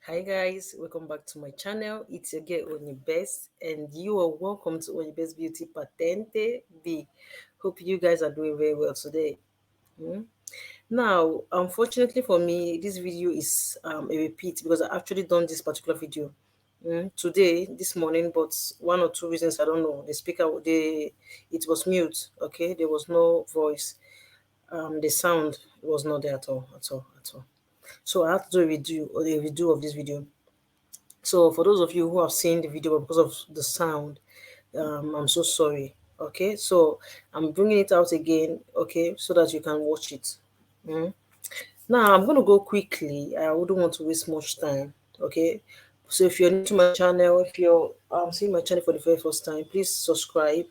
Hi guys, welcome back to my channel. It's your girl Only Best, and you are welcome to Only Best Beauty Patente B. Hope you guys are doing very well today. Hmm? Now, unfortunately for me, this video is a repeat because I actually done this particular video today, this morning, but one or two reasons I don't know. The speaker, it was mute. Okay, there was no voice. The sound was not there at all. So I have to do a redo of this video. So for those of you who have seen the video but because of the sound, I'm so sorry. Okay, so I'm bringing it out again. Okay, so that you can watch it. Mm. Now I'm gonna go quickly. I wouldn't want to waste much time. Okay, so if you're new to my channel, if you're seeing my channel for the very first time, please subscribe,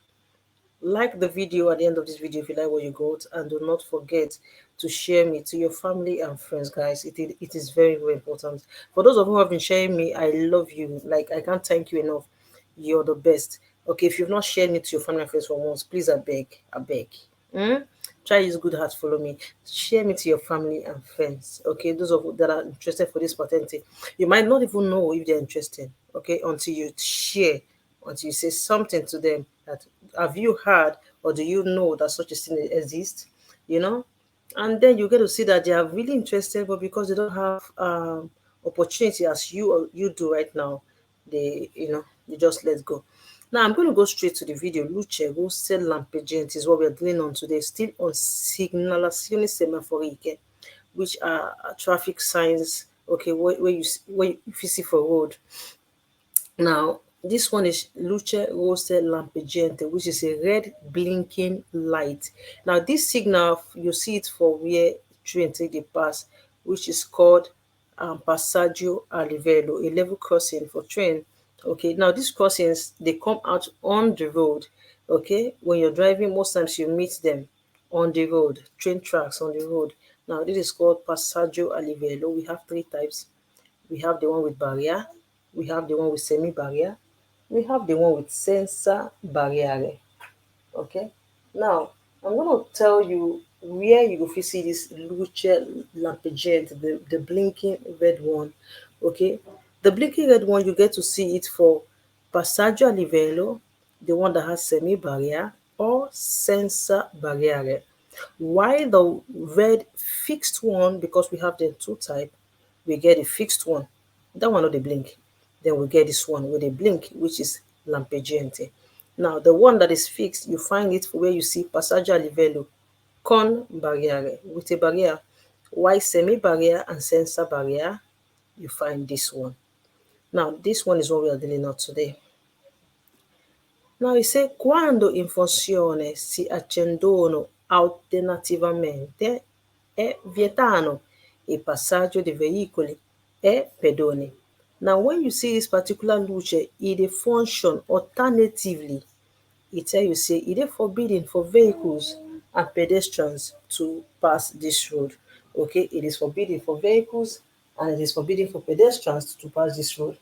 like the video at the end of this video if you like what you got, and do not forget to share me to your family and friends, guys. It is very, very important. For those of you who have been sharing me, I love you. Like, I can't thank you enough. You're the best. Okay, if you've not shared me to your family and friends for once, please, I beg. Hmm? Try use good heart, follow me. Share me to your family and friends. Okay, those of you that are interested for this patente, you might not even know if they're interested. Okay, until you share, until you say something to them that have you heard or do you know that such a thing exists, you know? And then you get to see that they are really interested, but because they don't have opportunity as you do right now, they just let go. Now I'm going to go straight to the video. Luce, Rosse, Lampeggianti is what we are dealing on today, still on segnalazioni semaforiche, which are traffic signs, okay, if you see for road. Now, this one is Luce Rosse Lampeggianti, which is a red blinking light. Now, this signal, you see it for where train take the pass, which is called Passaggio a Livello, a level crossing for train. Okay, now these crossings, they come out on the road. Okay, when you're driving, most times you meet them on the road, train tracks on the road. Now, this is called Passaggio a Livello. We have three types. We have the one with barrier, we have the one with semi-barrier, we have the one with senza barriere. Okay. Now, I'm going to tell you where you go fit see this Luce Lampeggianti, the blinking red one. Okay. The blinking red one, you get to see it for Passaggio a Livello, the one that has semi-barrier, or senza barriere. While the red fixed one, because we have the two type, we get a fixed one. That one not the blink. Then we get this one with a blink, which is Lampeggianti. Now, the one that is fixed, you find it where you see Passaggio a Livello con barriere, with a barrier. While semi-barrier and senza barrier, you find this one. Now, this one is what we are dealing with today. Now, you say, quando in funzione si accendono alternativamente è vietato il passaggio di veicoli e pedoni. Now, when you see this particular luce, it function alternatively. It tell you say it is forbidden for vehicles and pedestrians to pass this road. Okay, it is forbidden for vehicles and it is forbidden for pedestrians to pass this road.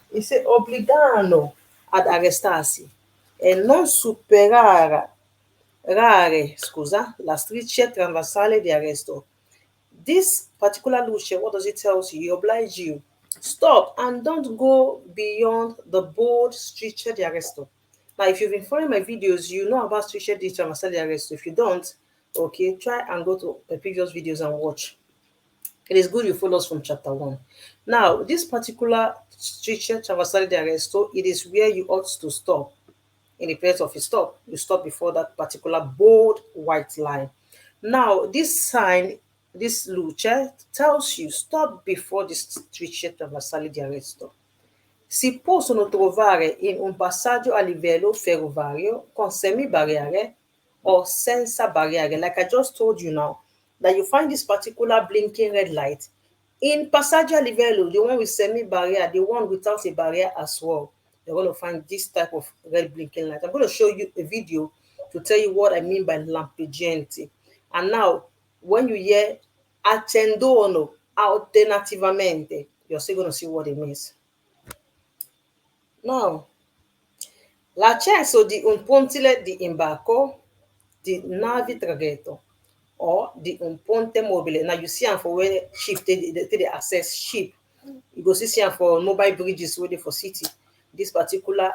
It say obbligano ad arrestarsi e non superare, la striscia trasversale di arresto. This particular luce, what does it tell you? It obliges you. Stop and don't go beyond the bold striscia di arresto. Now, if you've been following my videos, you know about striscia di trasversale di arresto. If you don't, okay, try and go to the previous videos and watch. It is good you follow us from chapter 1. Now, this particular striscia trasversale di arresto, it is where you ought to stop. In the place of a stop, you stop before that particular bold white line. Now, this sign, this luce, tells you stop before this striscia trasversale di arresto. Si possono trovare in un passaggio a livello ferroviario con semi-barriere or senza barriere. Like I just told you now, that you find this particular blinking red light in passaggio a livello, the one with semi-barrier, the one without a barrier as well. You're going to find this type of red blinking light. I'm going to show you a video to tell you what I mean by Lampeggianti. And now, when you hear accendono alternativamente, you're still going to see what it means. Now, l'accesso di un pontile di imbarco, di navi traghetto, or di un ponte mobile. Now, you see am for where ship they access ship. You go see am for mobile bridges wey dey for city. This particular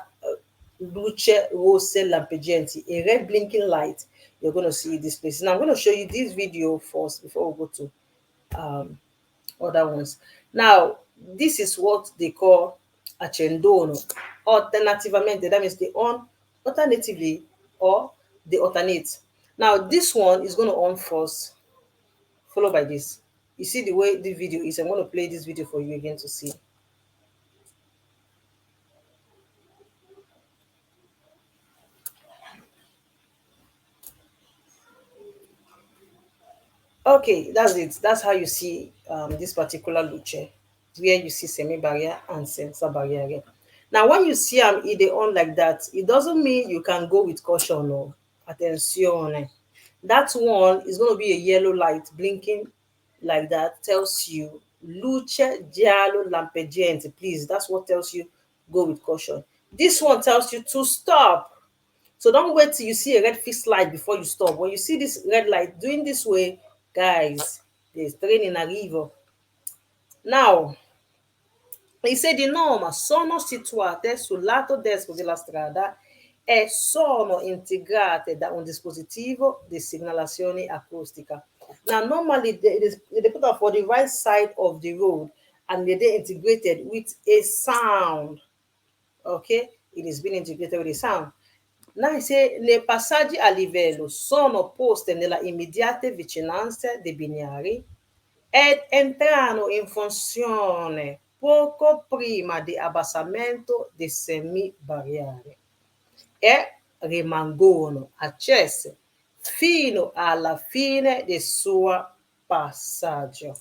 Luce, Rosse, Lampeggianti, a red blinking light. You're going to see this place. Now I'm going to show you this video first before we go to other ones. Now, this is what they call accendono. Alternativamente, that means they on alternatively or they alternate. Now, this one is going to on first, followed by this. You see the way the video is. I'm going to play this video for you again to see. Okay, that's it. That's how you see this particular luce, where you see semi-barrier and sensor barrier. Now, when you see them they on like that, it doesn't mean you can go with caution or attention. That one is going to be a yellow light blinking like that, tells you luce giallo lampeggiante. Please, that's what tells you go with caution. This one tells you to stop. So don't wait till you see a red fixed light before you stop. When you see this red light doing this way, guys, there's train in arrivo. Now, he said di norma sono situate sul lato destro della strada e sono integrate da un dispositivo di segnalazione acustica. Now, normally they put up for the right side of the road and they're integrated with a sound. Okay, it is being integrated with a sound. Now, se le passaggi a livello sono poste nella immediata vicinanza dei binari ed entrano in funzione poco prima di abbassamento dei semi-barriere e rimangono accese fino alla fine del suo passaggio.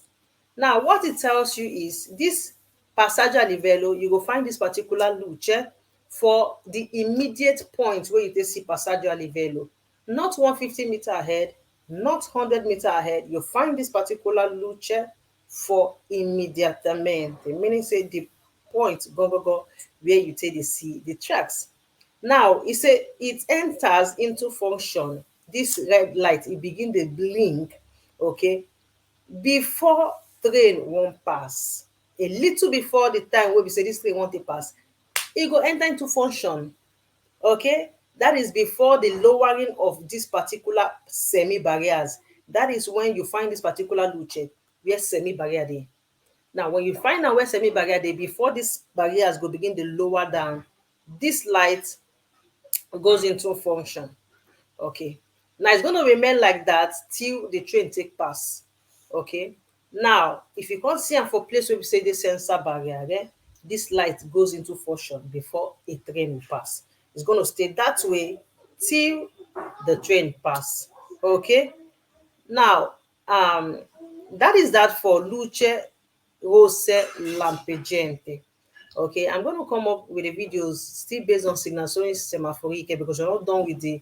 Now, what it tells you is this passaggio a livello, you go find this particular luce for the immediate point where you can see passaggio a livello, not 150 meters ahead, not 100 meters ahead. You find this particular luce for immediatamente, meaning say the point go where you take the see the tracks. Now, it enters into function. This red light, it begin to blink, okay, before train won't pass. A little before the time wey be say this train wan take pass, e go enter into function. Okay, that is before the lowering of this particular semi barriers. That is when you find this particular luce where semi barrier dey. Now, when you find out where semi barrier dey, before these barriers go begin to lower down, this light goes into function. Okay, now it's going to remain like that till the train take pass. Okay, now if you can't see am for place where we say the sensor barrier, this light goes into function before a train will pass. It's going to stay that way till the train pass. Okay, now that is that for luce, rosse, lampeggiante. Okay, I'm going to come up with the videos still based on segnalazioni semaforiche, because we're not done with the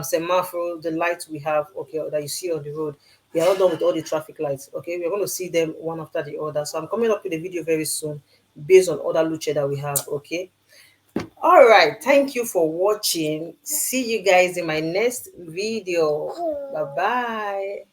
semaphore, the lights we have, okay, that you see on the road. We are not done with all the traffic lights. Okay, we're going to see them one after the other. So I'm coming up with a video very soon based on other luce that we have. Okay, all right, thank you for watching. See you guys in my next video. Bye bye.